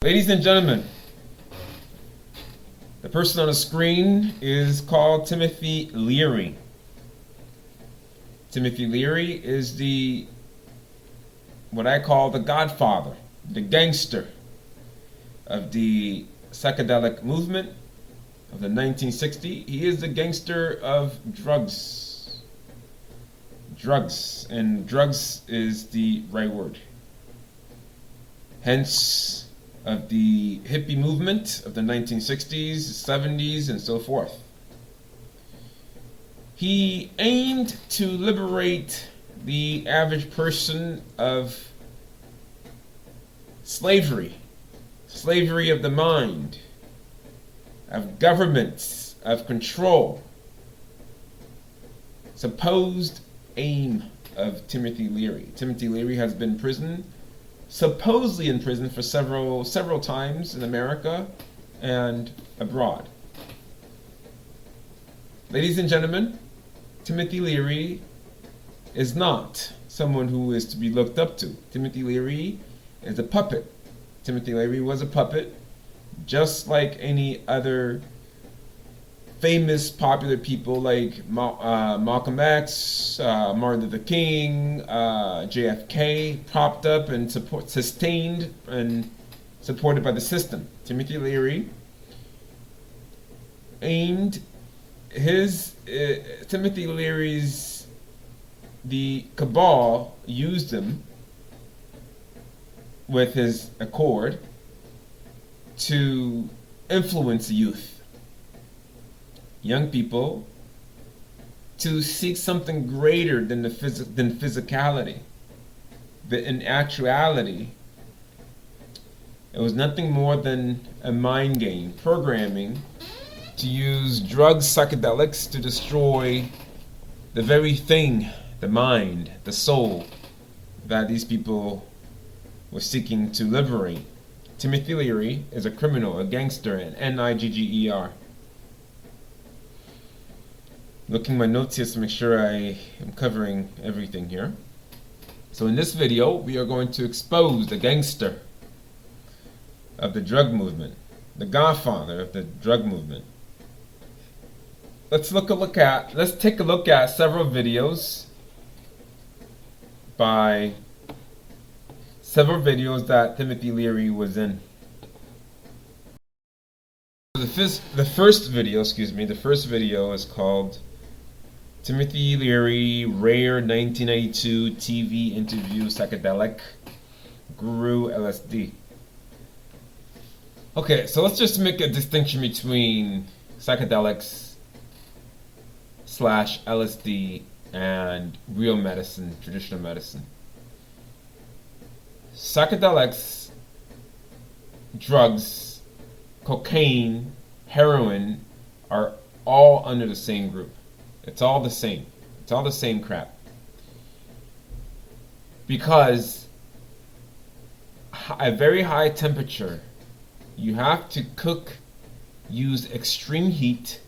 Ladies and gentlemen, the person on the screen is called Timothy Leary. Timothy Leary is what I call the godfather, the gangster of the psychedelic movement of the 1960s. He is the gangster of drugs. Drugs, and drugs is the right word. Hence, of the hippie movement of the 1960s, 70s, and so forth. He aimed to liberate the average person of slavery of the mind, of governments, of control. Supposed aim of Timothy Leary. Timothy Leary has been supposedly in prison for several times in America and abroad. Ladies and gentlemen, Timothy Leary is not someone who is to be looked up to. Timothy Leary is a puppet. Timothy Leary was a puppet, just like any other famous, popular people like Malcolm X, Martin Luther King, JFK, propped up and sustained and supported by the system. Timothy Leary Timothy Leary's, the cabal used him with his accord to influence youth. Young people, to seek something greater than physicality. But in actuality, it was nothing more than a mind game, programming to use drugs, psychedelics, to destroy the very thing, the mind, the soul, that these people were seeking to liberate. Timothy Leary is a criminal, a gangster, an Nigger. Looking at my notes here to make sure I am covering everything here. So in this video, we are going to expose the gangster of the drug movement, the godfather of the drug movement. Let's take a look at several videos that Timothy Leary was in. The first video is called Timothy Leary, rare 1992 TV interview, Psychedelic Guru LSD. Okay, so let's just make a distinction between psychedelics / LSD and real medicine, traditional medicine. Psychedelics, drugs, cocaine, heroin are all under the same group. It's all the same. It's all the same crap. Because at very high temperature, you have to use extreme heat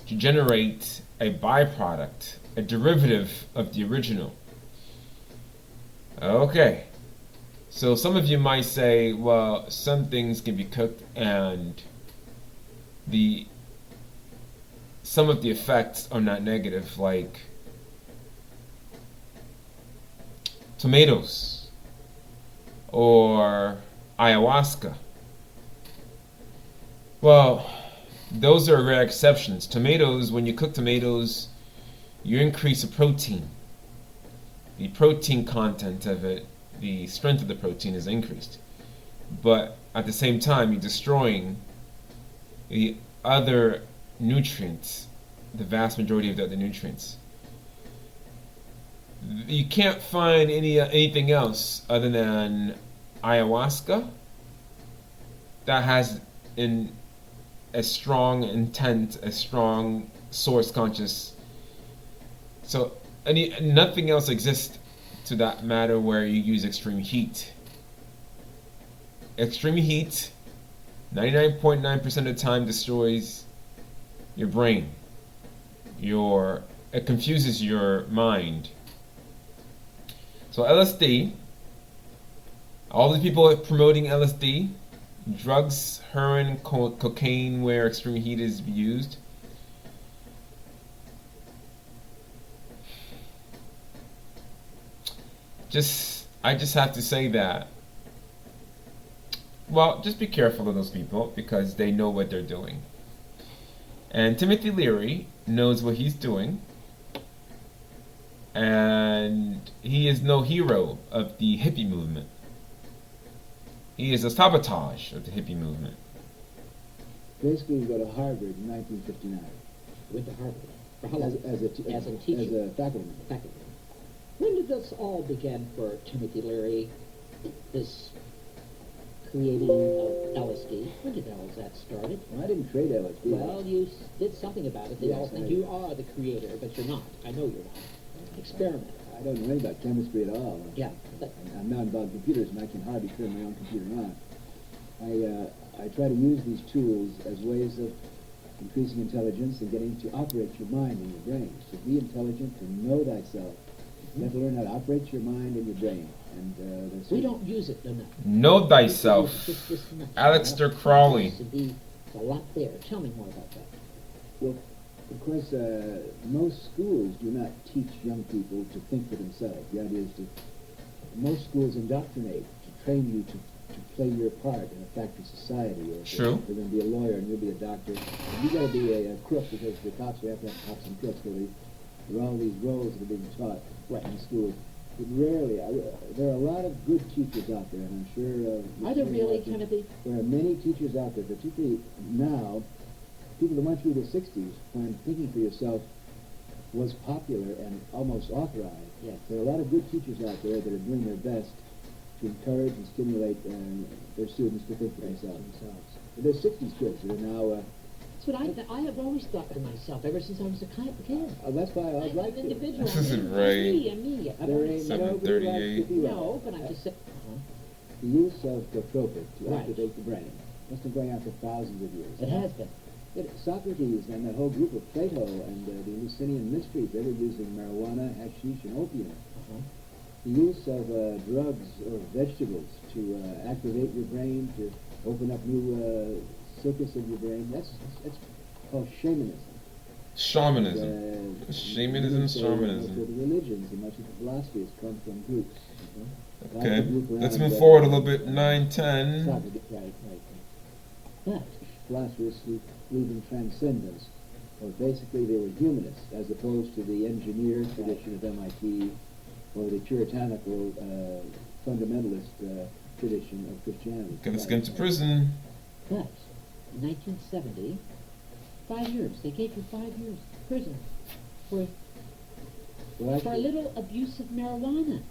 to generate a byproduct, a derivative of the original. Okay. So some of you might say, well, some things can be cooked and some of the effects are not negative, like tomatoes or ayahuasca. Well, those are rare exceptions. Tomatoes, when you cook tomatoes, you increase the protein. The protein content of it, the strength of the protein is increased. But at the same time, you're destroying the other nutrients, the vast majority of the other nutrients. You can't find anything else other than ayahuasca that has a strong intent, a strong source conscious. So nothing else exists to that matter where you use extreme heat. Extreme heat 99.9% of the time destroys your brain. It confuses your mind. So LSD, all the people promoting LSD, drugs, heroin, cocaine, where extreme heat is used. I just have to say that. Well, just be careful of those people because they know what they're doing. And Timothy Leary knows what he's doing. And he is no hero of the hippie movement. He is a sabotage of the hippie movement. Basically, you go to Harvard in 1959. Went to Harvard. For how long? As a teacher. As a faculty. Faculty. When did this all begin for Timothy Leary? This creating of LSD. When did all that started? Well, I didn't create LSD. Well, you did something about it. They Yes, all think you are the creator, but you're not. I know you're not. Experiment. I don't know anything about chemistry at all. Yeah. But I'm not involved in computers, and I can hardly turn my own computer on. I try to use these tools as ways of increasing intelligence and getting to operate your mind and your brain. To be intelligent, to know thyself. You have to learn how to operate your mind and your brain. And we don't use it enough. Know thyself. Aleister Crowley. There's a lot there. Tell me more about that. Well, of course, most schools do not teach young people to think for themselves. The idea is most schools indoctrinate, to train you to play your part in a factory society. Or True. You're going to be a lawyer and you'll be a doctor. And you've got to be a crook because the cops, we have to have cops and crooks. So there are all these roles that are being taught in schools. But rarely, there are a lot of good teachers out there, and I'm sure... Are there really, Kennedy? There are many teachers out there, particularly now. People that went through the 60s, when thinking for yourself was popular and almost authorized. Yes. There are a lot of good teachers out there that are doing their best to encourage and stimulate their students to think for themselves. But there's 60s kids that are now... That's what I have always thought to myself ever since I was a kid. That's why I'd like an to. individual. Right. Me. There ain't nobody likes to be right. No, but I'm just saying. The use of cotropic to Right. activate the brain must have been going on for thousands of years. It has been. Socrates and that whole group of Plato and the Eleusinian mysteries, they were using marijuana, hashish, and opium. The use of drugs or vegetables to activate your brain, to open up new circuits of your brain, that's called shamanism. Shamanism. Shamanism, shamanism. The religions and much of the philosophy has come from Greeks. Okay, let's move forward a little bit. 9:10. Right. But philosophers who believe in transcendence, or basically they were humanists, as opposed to the engineer tradition of MIT, or the puritanical fundamentalist tradition of Christianity. Okay, let's get into prison. But in 1970, 5 years. They gave you 5 years prison for a little abuse of marijuana.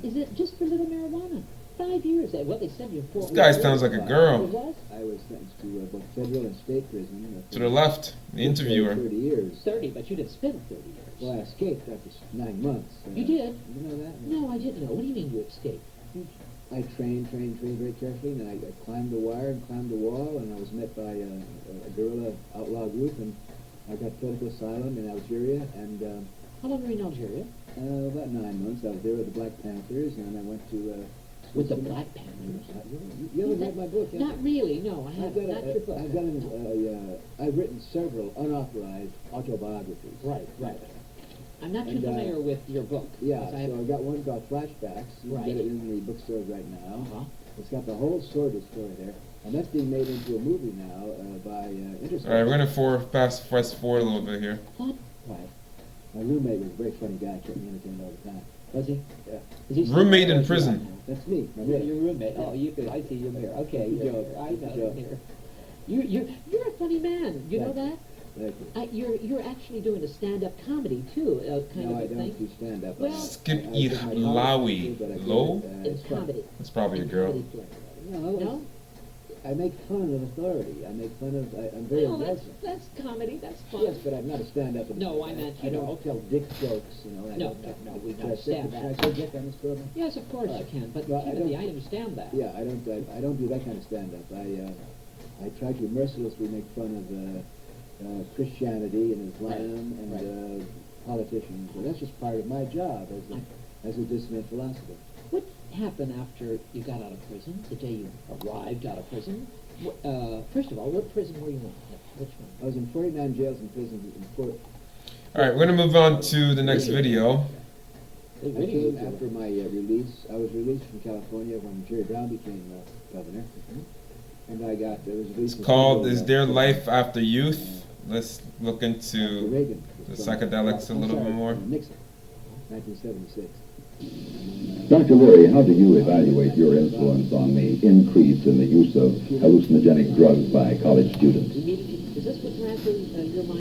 Is it just for little marijuana? 5 years. Well, they send you 4 This guy sounds like a girl. I was sentenced to both federal and state prison. To the left, the interviewer. 30 years. 30, but you didn't spend 30 years. Well, I escaped after 9 months. You did? You know that? No, I didn't know. What do you mean you escaped? I trained very carefully, and I climbed the wire and climbed the wall, and I was met by a guerrilla outlaw group, and I got political asylum in Algeria, and... How long were you in Algeria? About 9 months. I was there with the Black Panthers, and then I went to... With the Black Panthers? You haven't read my book yet? Not really, no. I have not your book. I've written several unauthorized autobiographies. Right. I'm not too familiar with your book. Yeah, so I've got one called Flashbacks. You can get it in the bookstores right now. It's got the whole story there. And that's being made into a movie now by Interscope. All right, we're going to fast forward a little bit here. What? Right. My roommate was a very funny guy, kept me entertained all the time. Was he? Yeah. Is he Roommate in prison. That's me. Your roommate. Oh, I see you're here. Okay, I know you're here. You're a funny man. You know that? Thank you. You're actually doing a stand-up comedy too, kind of a I thing. don't do stand-up. Well, Skip Ilawi. Low? It's comedy. That's probably a girl. No? I make fun of authority. I'm very aggressive. That's comedy. That's fun. Yes, but I'm not a stand-up. No, I meant I don't tell dick jokes, you know. No, we understand that. Can I say dick on this program? Yes, of course you can. But Kennedy, I understand that. Yeah, I don't do that kind of stand-up. I try to mercilessly make fun of Christianity and Islam and politicians. But that's just part of my job as a dissonant philosopher. happen after you got out of prison, the day you arrived out of prison? First of all, what prison were you in? Which one? I was in 49 jails and prisons in Fort. All right, we're gonna move on to the next video. They I really came moved after my release. I was released from California when Jerry Brown became governor, and I got was released. It's called "Is There Life After Youth?" Let's look into Reagan, the psychedelics a little bit more. Nixon, 1976. Dr. Leary, how do you evaluate your influence on the increase in the use of hallucinogenic drugs by college students? Immediately, is this what ran through your mind?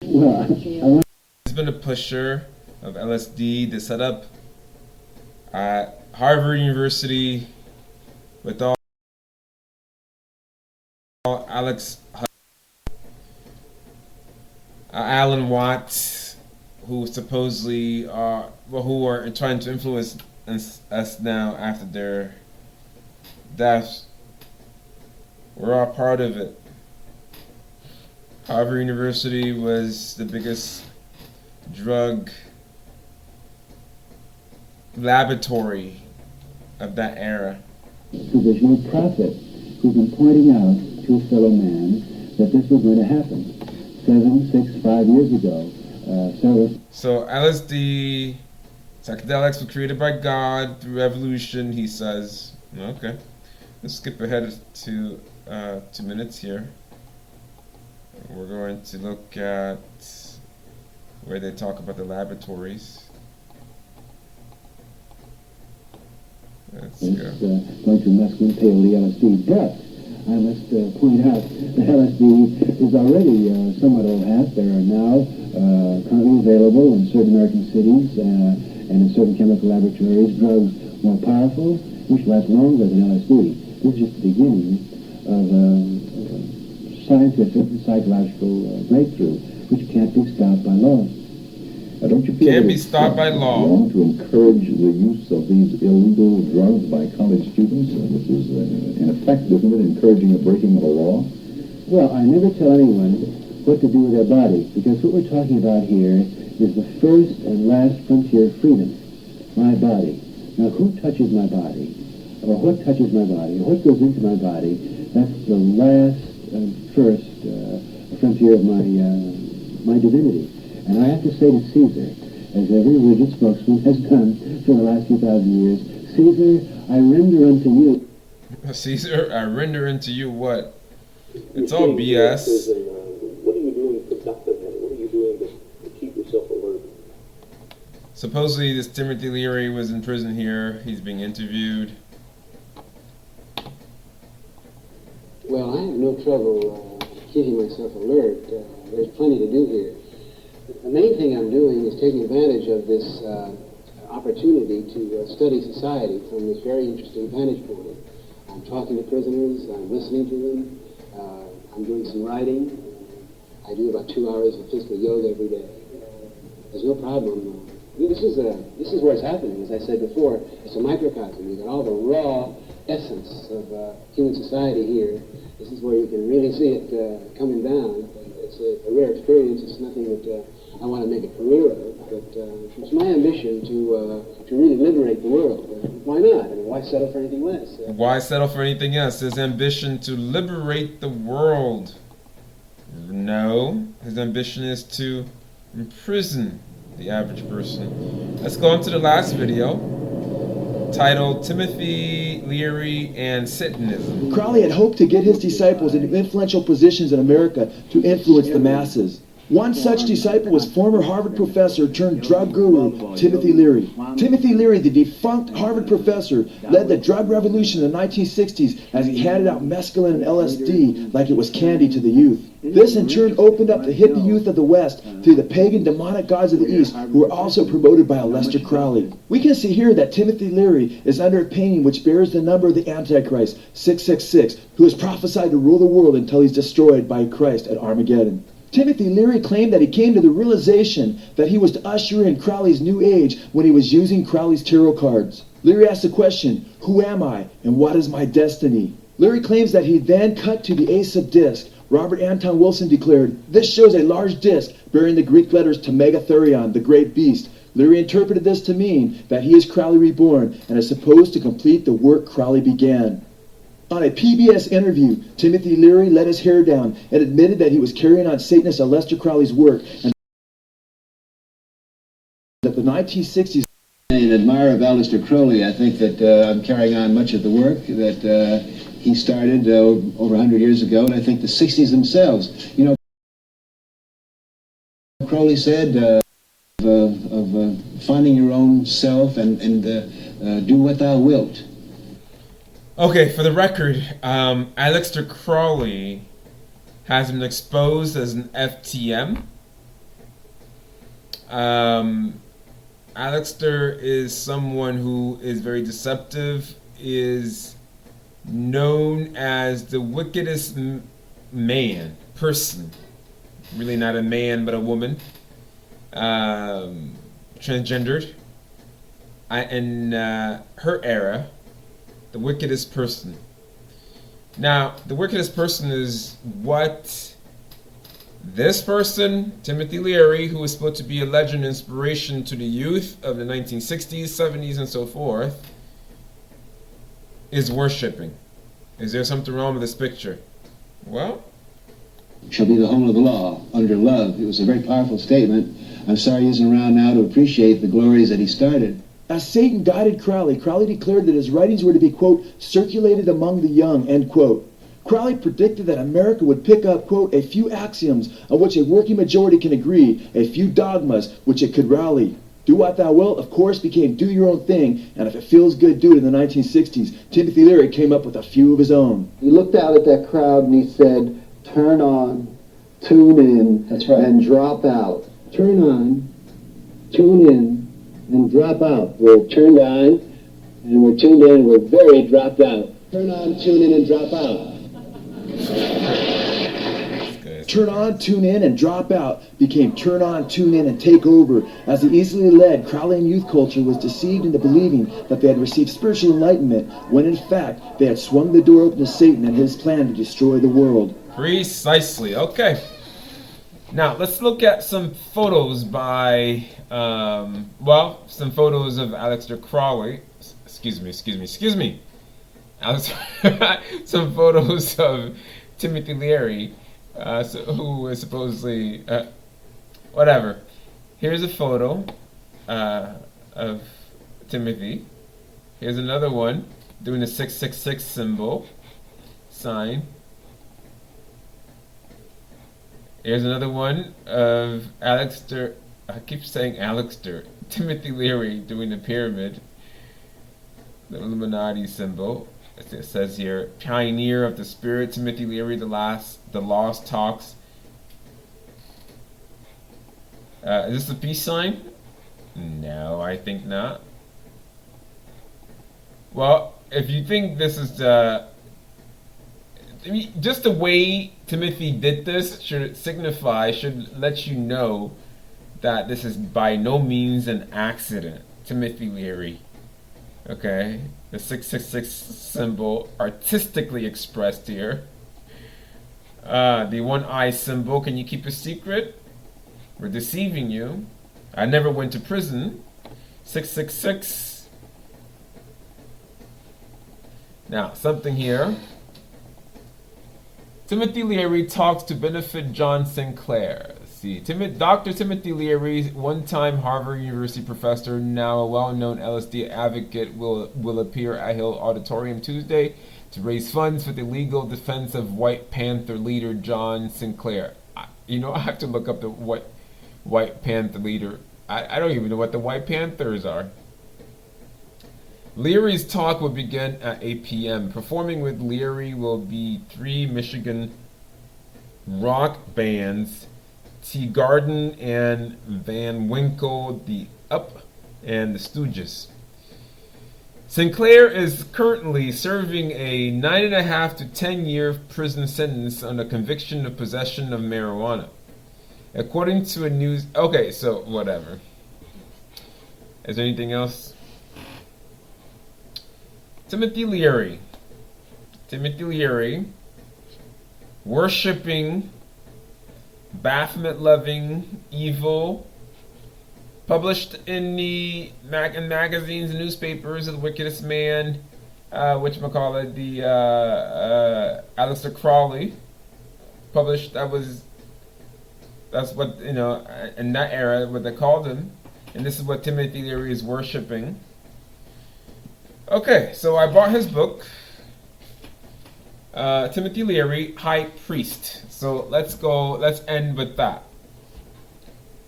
Well, He's been a pusher of LSD. They set up at Harvard University with all Alan Watts, who supposedly who are trying to influence us now after their deaths. We're all part of it. Harvard University was the biggest drug laboratory of that era. traditional prophet who's been pointing out to a fellow man that this was going to happen 5 years ago. So LSD, psychedelics were created by God through evolution, he says. Okay, let's skip ahead to 2 minutes here. We're going to look at where they talk about the laboratories. Let's go. Going to mescaline, paleo, LSD, but I must point out that LSD is already somewhat old hat. There are now currently available in certain American cities and in certain chemical laboratories drugs more powerful, which last longer than LSD. This is just the beginning of scientific and psychological breakthrough, which can't be stopped by law. Don't you feel Can't that be it's stopped by law. wrong to encourage the use of these illegal drugs by college students? This is, in effect, isn't it, encouraging the breaking of the law? Well, I never tell anyone what to do with their body, because what we're talking about here is the first and last frontier of freedom, my body. Now, who touches my body, or what touches my body, or what goes into my body, that's the last and first frontier of my divinity. And I have to say to Caesar, as every religious spokesman has done for the last 2,000 years, Caesar, I render unto you. Caesar, I render unto you what? It's all BS. What are you doing productively? What are you doing to keep yourself alert? Supposedly this Timothy Leary was in prison here. He's being interviewed. Well, I have no trouble keeping myself alert. There's plenty to do here. The main thing I'm doing is taking advantage of this opportunity to study society from this very interesting vantage point. I'm talking to prisoners, I'm listening to them, I'm doing some writing. I do about 2 hours of physical yoga every day. There's no problem. This is where it's happening. As I said before, it's a microcosm. You've got all the raw essence of human society here. This is where you can really see it coming down. It's a rare experience. It's nothing that I want to make a career of, but it's my ambition to really liberate the world. Why not? I mean, why settle for anything less? Why settle for anything else? His ambition to liberate the world. No, his ambition is to imprison the average person. Let's go on to the last video, titled Timothy Leary and Satanism. Crowley had hoped to get his disciples into influential positions in America to influence the masses. One such disciple was former Harvard professor turned drug guru Timothy Leary. Timothy Leary, the defunct Harvard professor, led the drug revolution in the 1960s as he handed out mescaline and LSD like it was candy to the youth. This in turn opened up the hippie youth of the West through the pagan demonic gods of the East, who were also promoted by Aleister Crowley. We can see here that Timothy Leary is under a painting which bears the number of the Antichrist, 666, who is prophesied to rule the world until he's destroyed by Christ at Armageddon. Timothy Leary claimed that he came to the realization that he was to usher in Crowley's new age when he was using Crowley's tarot cards. Leary asked the question, who am I and what is my destiny? Leary claims that he then cut to the Ace of Disc. Robert Anton Wilson declared, this shows a large disc bearing the Greek letters to Megatherion, the great beast. Leary interpreted this to mean that he is Crowley reborn and is supposed to complete the work Crowley began. On a PBS interview, Timothy Leary let his hair down and admitted that he was carrying on Satanist Aleister Crowley's work and that the 1960s. An admirer of Aleister Crowley, I think that I'm carrying on much of the work that he started over 100 years ago, and I think the 60s themselves. You know, Crowley said of finding your own self and do what thou wilt. Okay, for the record, Aleister Crowley has been exposed as an FTM. Aleister is someone who is very deceptive, is known as the wickedest person, really not a man but a woman, transgendered, in her era, the wickedest person. Now, the wickedest person is what this person, Timothy Leary, who is supposed to be a legend inspiration to the youth of the 1960s, 70s, and so forth, is worshipping. Is there something wrong with this picture? Well, shall be the whole of the law under love. It was a very powerful statement. I'm sorry he isn't around now to appreciate the glories that he started. As Satan guided Crowley, Crowley declared that his writings were to be, quote, circulated among the young, end quote. Crowley predicted that America would pick up, quote, a few axioms on which a working majority can agree, a few dogmas which it could rally. Do what thou wilt, of course, became do your own thing, and if it feels good, do it in the 1960s. Timothy Leary came up with a few of his own. He looked out at that crowd and he said, turn on, tune in, That's right. and drop out. Turn on, tune in, and drop out. We're turned on, and we're tuned in, we're very dropped out. Turn on, tune in, and drop out. Turn on, tune in, and drop out became turn on, tune in, and take over, as the easily led Crowleyan youth culture was deceived into believing that they had received spiritual enlightenment, when in fact they had swung the door open to Satan and his plan to destroy the world. Precisely. Okay. Now, let's look at some photos by, some photos of Aleister Crowley. Excuse me. Some photos of Timothy Leary, who is supposedly, whatever. Here's a photo of Timothy. Here's another one doing the 666 symbol, sign. Here's another one of Aleister, I keep saying Aleister, Timothy Leary doing the pyramid, the Illuminati symbol. It says here, pioneer of the spirit, Timothy Leary, the lost talks. Is this a peace sign? No, I think not. Well, if you think this is just the way Timothy did this should let you know that this is by no means an accident. Timothy Leary. Okay, the 666 symbol artistically expressed here. The one eye symbol, can you keep a secret? We're deceiving you. I never went to prison. 666. Now, something here. Timothy Leary talks to benefit John Sinclair. See, Dr. Timothy Leary, one-time Harvard University professor, now a well-known LSD advocate, will appear at Hill Auditorium Tuesday to raise funds for the legal defense of White Panther leader John Sinclair. I have to look up the White Panther leader. I don't even know what the White Panthers are. Leary's talk will begin at 8 p.m. Performing with Leary will be 3 Michigan rock bands, Teagarden and Van Winkle, The Up, and The Stooges. Sinclair is currently serving a 9.5 to 10-year prison sentence on a conviction of possession of marijuana. According to a news... Okay, so whatever. Is there anything else? Timothy Leary. Timothy Leary, worshipping, Baphomet-loving evil, published in the in magazines and newspapers of the wickedest man, whatchamacallit, the Aleister Crowley, published, that's what, in that era, what they called him, and this is what Timothy Leary is worshipping. Okay, so I bought his book, Timothy Leary, High Priest. So let's end with that.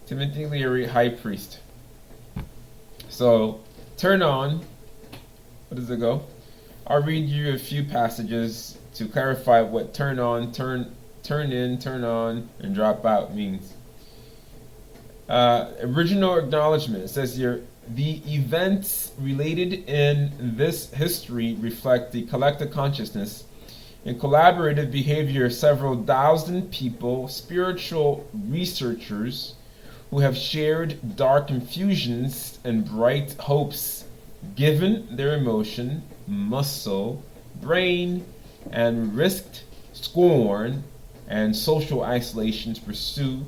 Timothy Leary, High Priest. So, turn on. What does it go? I'll read you a few passages to clarify what turn on, turn in, turn on, and drop out means. Original acknowledgement. It says here, the events related in this history reflect the collective consciousness and collaborative behavior of several thousand people, spiritual researchers, who have shared dark confusions and bright hopes, given their emotion, muscle, brain, and risked scorn and social isolation to pursue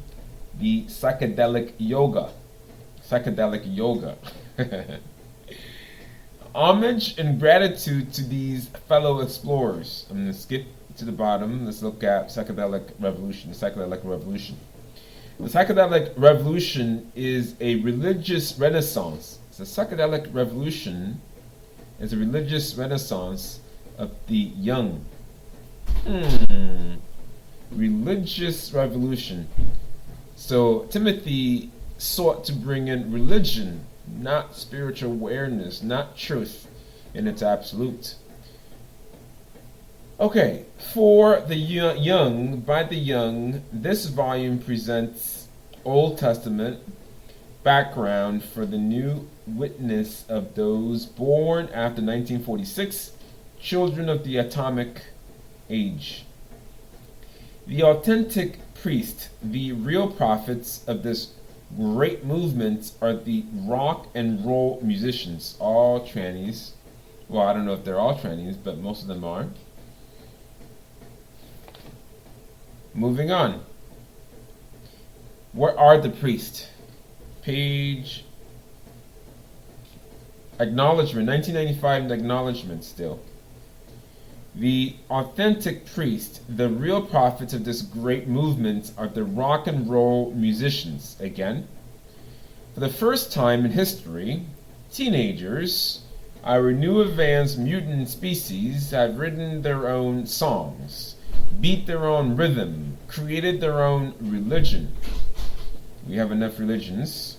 the psychedelic yoga. Psychedelic yoga. Homage and gratitude to these fellow explorers. I'm going to skip to the bottom. Let's look at Psychedelic Revolution. The Psychedelic Revolution. The Psychedelic Revolution is a religious renaissance. The Psychedelic Revolution is a religious renaissance of the young. Religious revolution. So Timothy sought to bring in religion, not spiritual awareness, not truth in its absolute. Okay, for the young, by the young, this volume presents Old Testament background for the new witness of those born after 1946, children of the atomic age. The authentic priest, the real prophets of this great movement are the rock and roll musicians, all trannies. Well, I don't know if they're all trannies, but most of them are. Moving on. What are the priests? Page acknowledgement, 1995 acknowledgement still. The authentic priest, the real prophets of this great movement are the rock and roll musicians. Again, for the first time in history, teenagers, our new advanced mutant species, have written their own songs, beat their own rhythm, created their own religion. We have enough religions.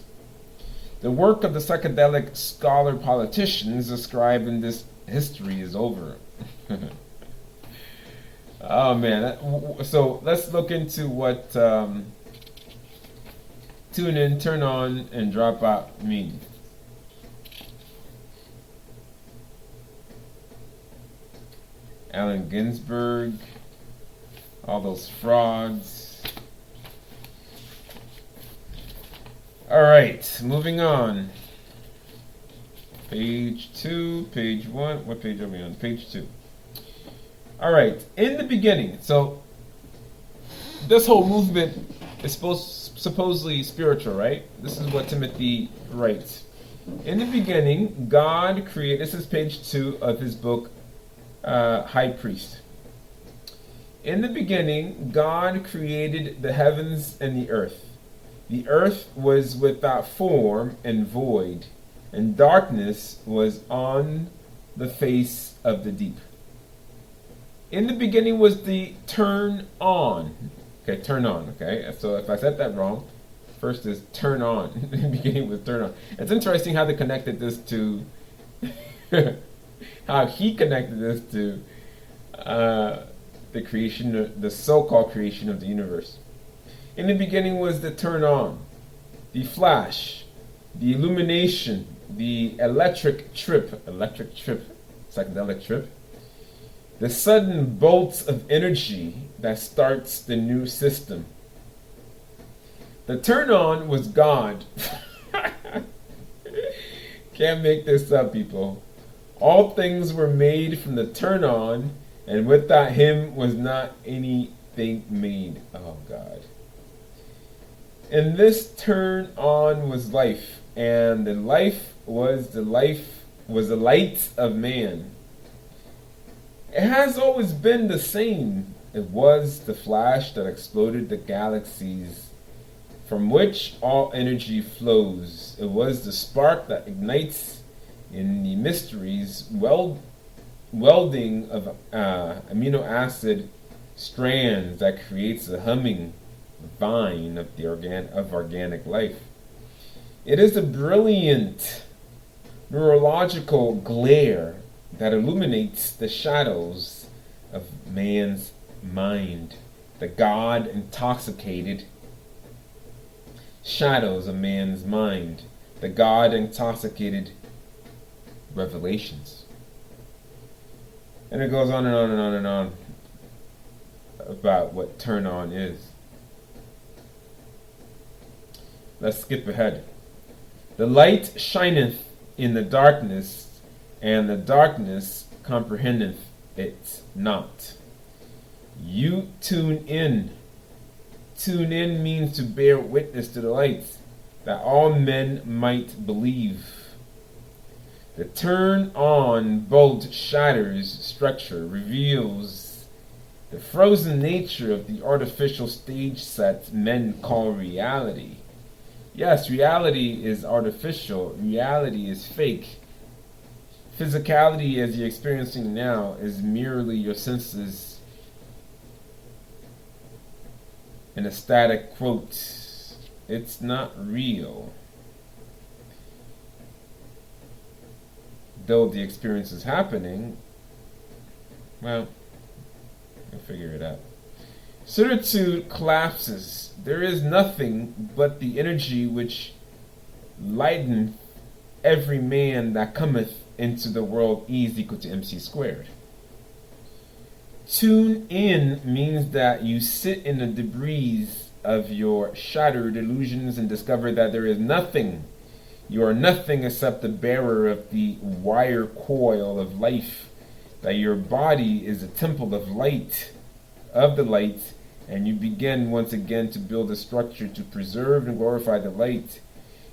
The work of the psychedelic scholar politicians described in this history is over. Oh man, so let's look into what tune in, turn on, and drop out mean. Allen Ginsberg, all those frauds. Alright, moving on. Page 2, page 1. What page are we on? Page 2. Alright, in the beginning, so this whole movement is supposedly spiritual, right? This is what Timothy writes. In the beginning, God created, this is page 2 of his book, High Priest. In the beginning, God created the heavens and the earth. The earth was without form and void, and darkness was on the face of the deep. In the beginning was the turn on. Okay, turn on, okay? So if I said that wrong, first is turn on. In the beginning was turn on. It's interesting how they connected this to, how he connected this to the creation, the so-called creation of the universe. In the beginning was the turn on, the flash, the illumination, the electric trip, psychedelic trip, the sudden bolts of energy that starts the new system. The turn on was God. Can't make this up, people. All things were made from the turn on, and without him was not anything made. Oh God. And this turn on was life, and the life was the light of man. It has always been the same. It was the flash that exploded the galaxies, from which all energy flows. It was the spark that ignites in the mysteries, welding of amino acid strands that creates a humming vine of organic life. It is a brilliant neurological glare that illuminates the shadows of man's mind, the God-intoxicated shadows of man's mind, the God-intoxicated revelations. And it goes on and on and on and on about what turn on is. Let's skip ahead. The light shineth in the darkness, and the darkness comprehendeth it not. You tune in. Tune in means to bear witness to the light, that all men might believe. The turn on bolt shatters structure, reveals the frozen nature of the artificial stage set men call reality. Yes, reality is artificial. Reality is fake. Physicality, as you're experiencing now, is merely your senses in a static quote. It's not real. Though the experience is happening, well, you'll figure it out. Certitude collapses. There is nothing but the energy which lighteneth every man that cometh into the world. E is equal to MC squared. Tune in means that you sit in the debris of your shattered illusions and discover that there is nothing. You are nothing except the bearer of the wire coil of life, that your body is a temple of light, of the light, and you begin once again to build a structure to preserve and glorify the light.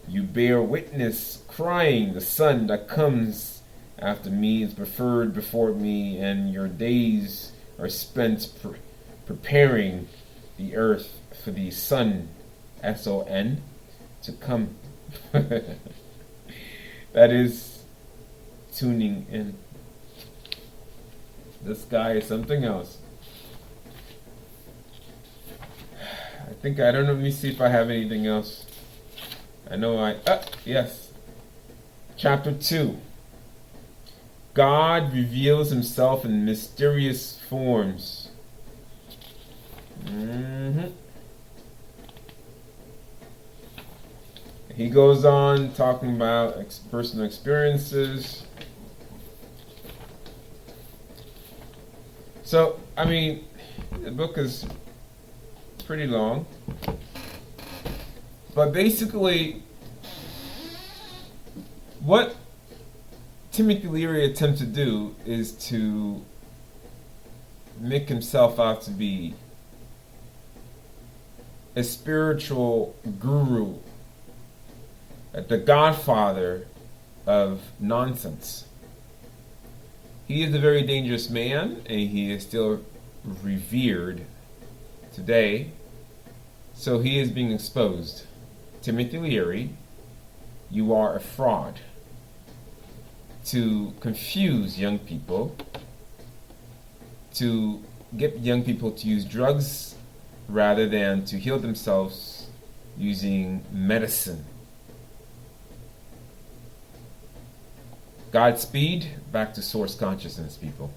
You bear witness, crying, the sun that comes after me is preferred before me, and your days are spent preparing the earth for the sun, S-O-N, to come. That is tuning in. This guy is something else. I don't know, let me see if I have anything else. I know yes. Chapter 2. God reveals himself in mysterious forms. He goes on talking about personal experiences. So, I mean, the book is pretty long. But basically, what Timothy Leary attempts to do is to make himself out to be a spiritual guru, the godfather of nonsense. He is a very dangerous man, and he is still revered today. So he is being exposed. Timothy Leary, you are a fraud. To confuse young people, to get young people to use drugs rather than to heal themselves using medicine. Godspeed, back to source consciousness, people.